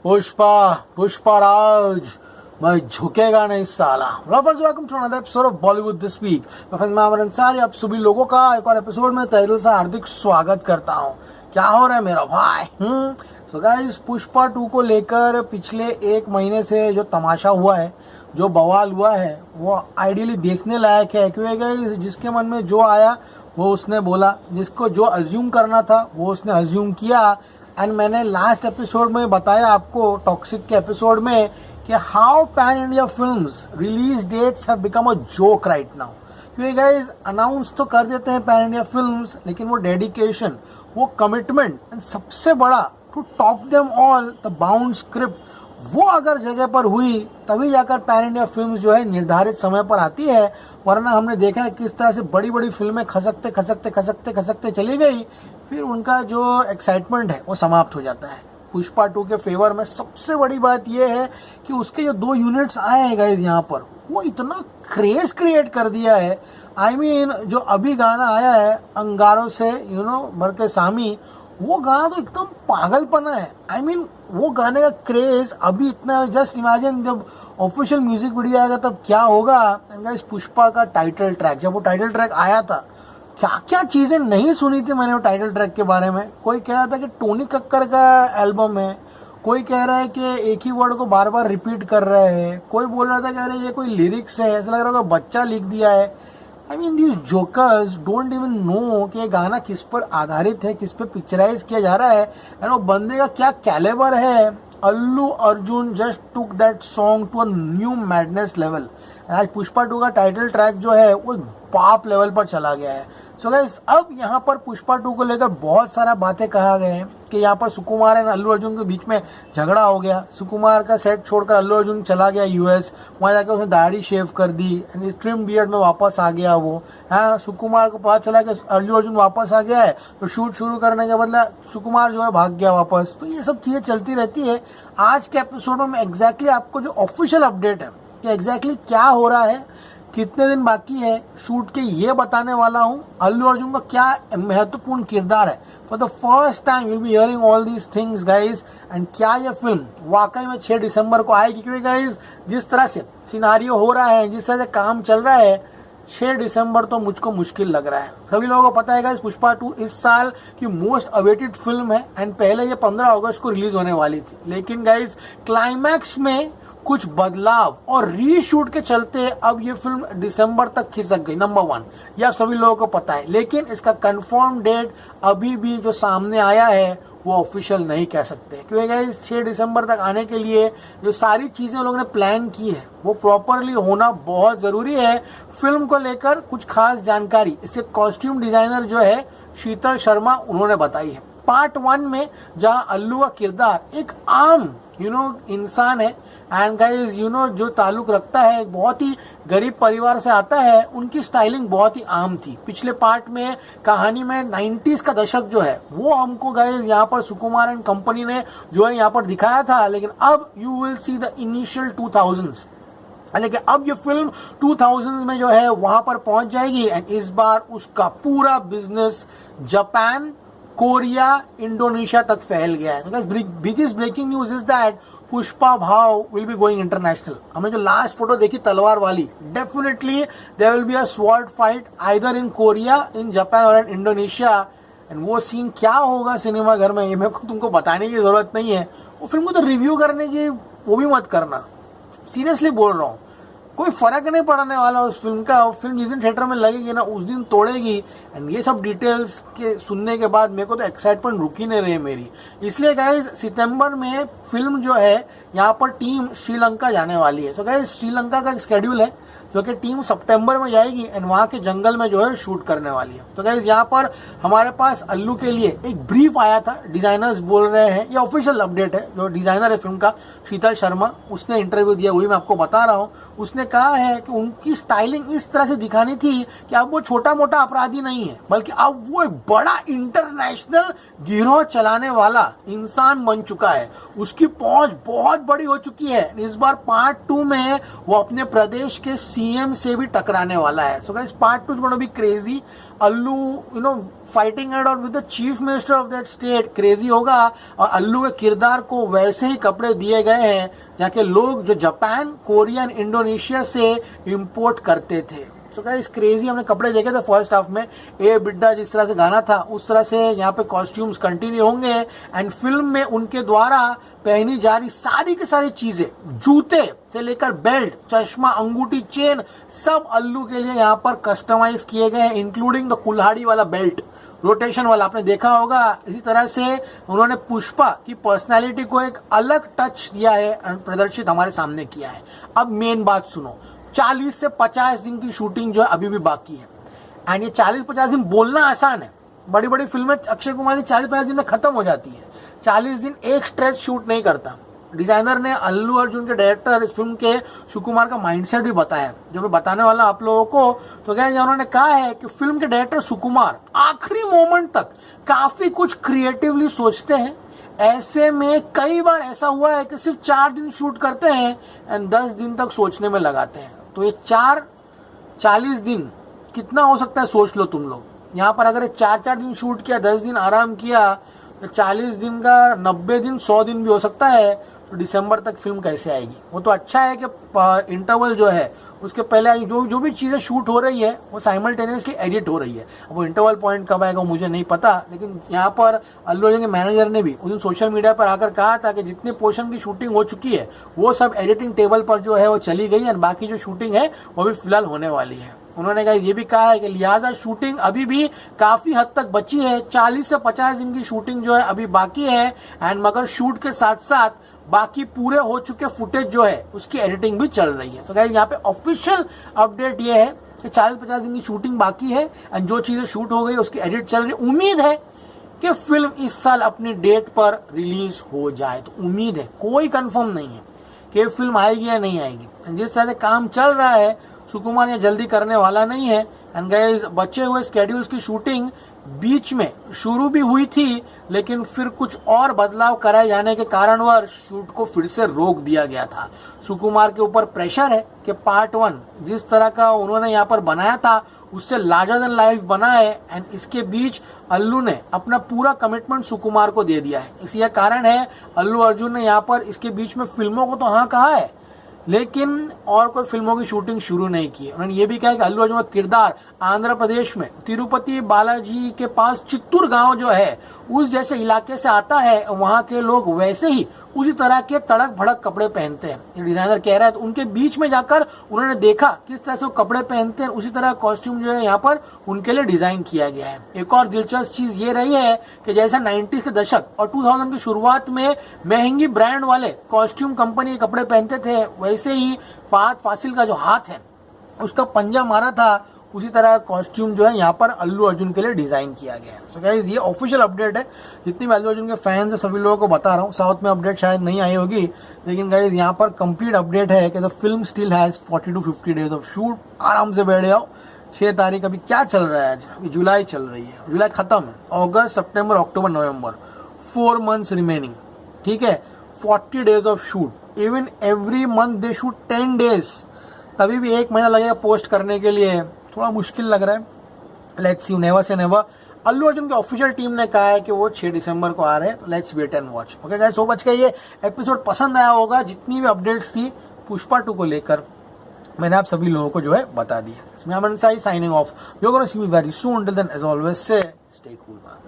पुष्पा पुष्पराज मैं झुकेगा नहीं साला। Welcome to another episode of Bollywood this week. मैं फ्रेंड मैं अंसारी आप सभी लोगों का एक और एपिसोड में तहे दिल से हार्दिक स्वागत करता हूं। क्या हो रहा है मेरा भाई? सो गाइस, पुष्पा 2 को लेकर पिछले एक महीने से जो तमाशा हुआ है, जो बवाल हुआ है, वो आइडियली देखने लायक है। क्योंकि गाइस जिसके मन में जो आया वो उसने बोला, जिसको जो अज्यूम करना था वो उसने अज्यूम किया। एंड मैंने लास्ट एपिसोड में बताया आपको, टॉक्सिक के एपिसोड में, कि how pan India films release dates have become a joke right now. क्योंकि गाइस अनाउंस तो कर देते हैं पैन इंडिया फिल्म्स, लेकिन वो डेडिकेशन, वो कमिटमेंट एंड सबसे बड़ा to top them all the bound script, वो अगर जगह पर हुई तभी जाकर पैन इंडिया फिल्म जो है निर्धारित समय पर आती है। वरना हमने देखा है किस तरह से बड़ी बड़ी फिल्में खसकते खसकते खसकते खसकते चली गई, फिर उनका जो एक्साइटमेंट है वो समाप्त हो जाता है। पुष्पा 2 के फेवर में सबसे बड़ी बात यह है कि उसके जो 2 यूनिट्स आए हैं गाइस यहाँ पर, वो इतना क्रेज क्रिएट कर दिया है। आई मीन जो अभी गाना आया है अंगारों से भर के सामी, वो गाना तो एकदम पागलपना है। आई मीन वो गाने का क्रेज अभी इतना, जस्ट इमेजिन जब ऑफिशियल म्यूजिक वीडियो आएगा तब क्या होगा। गाइस पुष्पा का टाइटल ट्रैक, जब वो टाइटल ट्रैक आया था, क्या क्या चीजें नहीं सुनी थी मैंने वो टाइटल ट्रैक के बारे में। कोई कह रहा था कि टोनी कक्कर का एल्बम है, कोई कह रहा है कि एक ही वर्ड को बार बार रिपीट कर रहे हैं, कोई बोल रहा था कि अरे ये कोई लिरिक्स है, ऐसा लग रहा था बच्चा लिख दिया है। I mean these jokers don't even know कि ये गाना किस पर आधारित है, किस पे पिक्चराइज किया जा रहा है, एंड वो बंदे का क्या कैलेबर है। Allu Arjun just took that song to a new madness level. आज पुष्पा 2 का टाइटल ट्रैक जो है वो बाप लेवल पर चला गया है। सो गाइस, अब यहाँ पर पुष्पा 2 को लेकर बहुत सारा बातें कहा गए हैं कि यहाँ पर सुकुमार एंड अल्लू अर्जुन के बीच में झगड़ा हो गया। सुकुमार का सेट छोड़कर अल्लू अर्जुन चला गया यूएस, वहाँ जाकर उसने दाढ़ी शेव कर दी एंड ट्रिम बियर्ड में वापस आ गया वो। हाँ, सुकुमार को पता चला कि अल्लू अर्जुन वापस आ गया है, तो शूट शुरू करने के बदला सुकुमार जो है भाग गया वापस। तो ये सब चीजें चलती रहती है। आज के एपिसोड में एग्जैक्टली आपको जो ऑफिशियल अपडेट है कि एग्जैक्टली क्या हो रहा है, कितने दिन बाकी है शूट के, ये बताने वाला हूं। अल्लू अर्जुन का क्या महत्वपूर्ण किरदार है, for the first time will be hearing all these things guys. And क्या ये फिल्म वाकई में 6 दिसंबर को आएगी? क्योंकि गाइज जिस तरह से सिनारियो हो रहा है, जिस तरह से काम चल रहा है, 6 दिसंबर तो मुझको मुश्किल लग रहा है। सभी लोगों को पता है गाइस पुष्पा 2 इस साल की मोस्ट अवेटेड फिल्म है एंड पहले ये 15 अगस्त को रिलीज होने वाली थी। लेकिन गाइस क्लाइमैक्स में कुछ बदलाव और रीशूट के चलते अब ये फिल्म दिसंबर तक खिसक गई। नंबर 1, ये आप सभी लोगों को पता है। लेकिन इसका कंफर्म डेट अभी भी जो सामने आया है वो ऑफिशियल नहीं कह सकते, क्योंकि गाइस 6 दिसंबर तक आने के लिए जो सारी चीजें लोगों ने प्लान की है वो प्रॉपरली होना बहुत जरूरी है। फिल्म को लेकर कुछ खास जानकारी इसके कॉस्ट्यूम डिजाइनर जो है शीतल शर्मा, उन्होंने बताई है। पार्ट 1 में जहां अल्लू का किरदार एक आम इंसान है एंड गाइस जो ताल्लुक रखता है एक बहुत ही गरीब परिवार से आता है, उनकी स्टाइलिंग बहुत ही आम थी। पिछले पार्ट में कहानी में 90s का दशक जो है वो हमको गाइस यहाँ पर सुकुमार एंड कंपनी ने जो है यहाँ पर दिखाया था। लेकिन अब you will see the initial 2000s, लेकिन अब ये फिल्म 2000 में जो है वहां पर पहुंच जाएगी एंड इस बार उसका पूरा बिजनेस जापान, कोरिया, इंडोनेशिया तक फैल गया है। Biggest breaking news is that Pushpa भाव विल बी गोइंग इंटरनेशनल। हमने जो लास्ट फोटो देखी तलवार वाली, definitely there will be a sword fight either in Korea, in Japan और इन इंडोनेशिया। एंड वो सीन क्या होगा सिनेमा घर में, ये मेरे को तुमको बताने की जरूरत नहीं है। वो फिल्म को तो रिव्यू करने की वो भी मत करना, सीरियसली बोल रहा हूँ। कोई फर्क नहीं पड़ने वाला उस फिल्म का। वो फिल्म जिस दिन थिएटर में लगेगी ना उस दिन तोड़ेगी। एंड ये सब डिटेल्स के सुनने के बाद मेरे को तो एक्साइटमेंट रुक ही नहीं रही मेरी। इसलिए गाइज सितंबर में फिल्म जो है यहाँ पर टीम श्रीलंका जाने वाली है। तो गाइज श्रीलंका का एक स्केड्यूल है जो कि टीम सितंबर में जाएगी एंड वहां के जंगल में जो है शूट करने वाली है। तो गाइज यहाँ पर हमारे पास अल्लू के लिए एक ब्रीफ आया था, डिजाइनर्स बोल रहे हैं, ये ऑफिशियल अपडेट है। जो डिजाइनर है फिल्म का शीतल शर्मा, उसने इंटरव्यू दिया, वही मैं आपको बता रहा हूँ। उसने कहा है कि उनकी स्टाइलिंग इस तरह से दिखानी थी कि अब वो छोटा मोटा अपराधी नहीं है, बल्कि अब वो एक बड़ा इंटरनेशनल गिरोह चलाने वाला इंसान बन चुका है। उसकी पहुंच बहुत बड़ी हो चुकी है। इस बार पार्ट 2 में वो अपने प्रदेश के सीएम से भी टकराने वाला है. So guys, part 2 is gonna be crazy. Allu fighting head on with the chief minister of that state, crazy होगा. और अल्लू के किरदार को वैसे ही कपड़े दिए गए हैं जहाँ के लोग जो जापान, कोरियन, इंडोनेशिया से इंपोर्ट करते थे. तो गाइस, क्रेजी हमने कपड़े देखे थे फर्स्ट हाफ में. ए बिड्डा जिस तरह से गाना था उस तरह से यहाँ पे कॉस्ट्यूम्स कंटिन्यू होंगे. एंड फिल्म में उनके द्वारा पहनी जा रही सारी की सारी चीजें, जूते से लेकर बेल्ट, चश्मा, अंगूठी, चेन, सब अल्लू के लिए यहाँ पर कस्टमाइज किए गए हैं, इंक्लूडिंग द कुल्हाड़ी वाला बेल्ट, रोटेशन वाला, आपने देखा होगा. इसी तरह से उन्होंने पुष्पा की पर्सनालिटी को एक अलग टच दिया है, प्रदर्शित हमारे सामने किया है. अब मेन बात सुनो, 40 से 50 दिन की शूटिंग जो है अभी भी बाकी है. एंड ये 40-50 दिन बोलना आसान है, बड़ी बड़ी फिल्में अक्षय कुमार की 40-50 दिन में खत्म हो जाती है. 40 दिन एक स्ट्रेच शूट नहीं करता. डिजाइनर ने अल्लू अर्जुन के डायरेक्टर इस फिल्म के सुकुमार का माइंडसेट भी बताया, जो मैं बताने वाला आप लोगों को. तो क्या उन्होंने कहा है कि फिल्म के डायरेक्टर सुकुमार आखिरी मोमेंट तक काफी कुछ क्रिएटिवली सोचते हैं. ऐसे में कई बार ऐसा हुआ है कि सिर्फ 4 दिन शूट करते हैं एंड 10 दिन तक सोचने में लगाते हैं. तो ये 40 दिन कितना हो सकता है सोच लो तुम लोग. यहाँ पर अगर 4 दिन शूट किया, 10 दिन आराम किया, तो 40 दिन का 90 दिन, 100 दिन भी हो सकता है. तो दिसंबर तक फिल्म कैसे आएगी? वो तो अच्छा है कि इंटरवल जो है उसके पहले जो भी चीज़ें शूट हो रही है वो साइमल्टेनियसली एडिट हो रही है. अब वो इंटरवल पॉइंट कब आएगा मुझे नहीं पता, लेकिन यहाँ पर अल्लू अर्जुन के मैनेजर ने भी उस दिन सोशल मीडिया पर आकर कहा था कि जितने पोर्शन की शूटिंग हो चुकी है वो सब एडिटिंग टेबल पर जो है वो चली गई है, बाकी जो शूटिंग है वो भी फिलहाल होने वाली है. उन्होंने कहा, ये भी कहा है कि लिहाजा शूटिंग अभी भी काफी हद तक बची है. 40 से 50 दिन की शूटिंग जो है अभी बाकी है. एंड मगर शूट के साथ साथ बाकी पूरे हो चुके फुटेज जो है उसकी एडिटिंग भी चल रही है. तो गाइस, यहाँ पे ऑफिशियल अपडेट ये है कि 40-50 दिन की शूटिंग बाकी है एंड जो चीजें शूट हो गई उसकी एडिट चल रही है. उम्मीद है कि फिल्म इस साल अपनी डेट पर रिलीज हो जाए. तो उम्मीद है, कोई कंफर्म नहीं है कि फिल्म आएगी या नहीं आएगी. जिस तरह से काम चल रहा है, सुकुमार ये जल्दी करने वाला नहीं है. एंड गाइस, बचे हुए स्केड्यूल्स की शूटिंग बीच में शुरू भी हुई थी, लेकिन फिर कुछ और बदलाव कराए जाने के कारणवश शूट को फिर से रोक दिया गया था. सुकुमार के ऊपर प्रेशर है कि पार्ट 1 जिस तरह का उन्होंने यहाँ पर बनाया था उससे लार्जर देन लाइफ बना है. एंड इसके बीच अल्लू ने अपना पूरा कमिटमेंट सुकुमार को दे दिया है. इसी कारण है अल्लू अर्जुन ने यहाँ पर इसके बीच में फिल्मों को तो हाँ कहा है, लेकिन और कोई फिल्मों की शूटिंग शुरू नहीं की. उन्होंने ये भी कहा कि अल्लू अर्जुन का किरदार आंध्र प्रदेश में तिरुपति बालाजी के पास चित्तूर गांव जो है उस जैसे इलाके से आता है. वहां के लोग वैसे ही उसी तरह के तड़क भड़क कपड़े पहनते हैं. डिजाइनर कह रहा है, तो उनके बीच में जाकर उन्होंने देखा किस तरह से वो कपड़े पहनते हैं, उसी तरह कॉस्ट्यूम जो है यहाँ पर उनके लिए डिजाइन किया गया है. एक और दिलचस्प चीज ये रही है कि जैसा 90s के दशक और 2000 की शुरुआत में महंगी ब्रांड वाले कॉस्ट्यूम कंपनी के कपड़े पहनते थे, वैसे ही फहद फासिल का जो हाथ है उसका पंजा मारा था, उसी तरह कॉस्ट्यूम जो है यहाँ पर अल्लू अर्जुन के लिए डिजाइन किया गया है. तो गाइस, ये ऑफिशियल अपडेट है. जितनी भी अल्लू अर्जुन के फैंस है सभी लोगों को बता रहा हूँ. साउथ में अपडेट शायद नहीं आई होगी, लेकिन गाइस यहाँ पर कंप्लीट अपडेट है कि the film still has 40 to 50 days of shoot. आराम से बैठ जाओ. 6 तारीख अभी क्या चल रहा है? आज अभी जुलाई चल रही है, जुलाई खत्म है. अगस्त, सितंबर, अक्टूबर, नवंबर, 4 months रिमेनिंग. ठीक है, 40 days of shoot. Even every month they shoot 10 days. तभी भी 1 महीना लगेगा पोस्ट करने के लिए. थोड़ा मुश्किल लग रहा है. Let's see, never say never. Allu Arjun की ऑफिशियल टीम ने कहा है कि वो 6 दिसंबर को आ रहे हैं. तो let's wait and watch. Okay guys, so much का ये एपिसोड पसंद आया होगा. जितनी भी अपडेट्स थी पुष्पा 2 को लेकर मैंने आप सभी लोगों को जो है बता दिया. इसमें signing off. You are gonna see me very soon. Till then as always say stay cool man.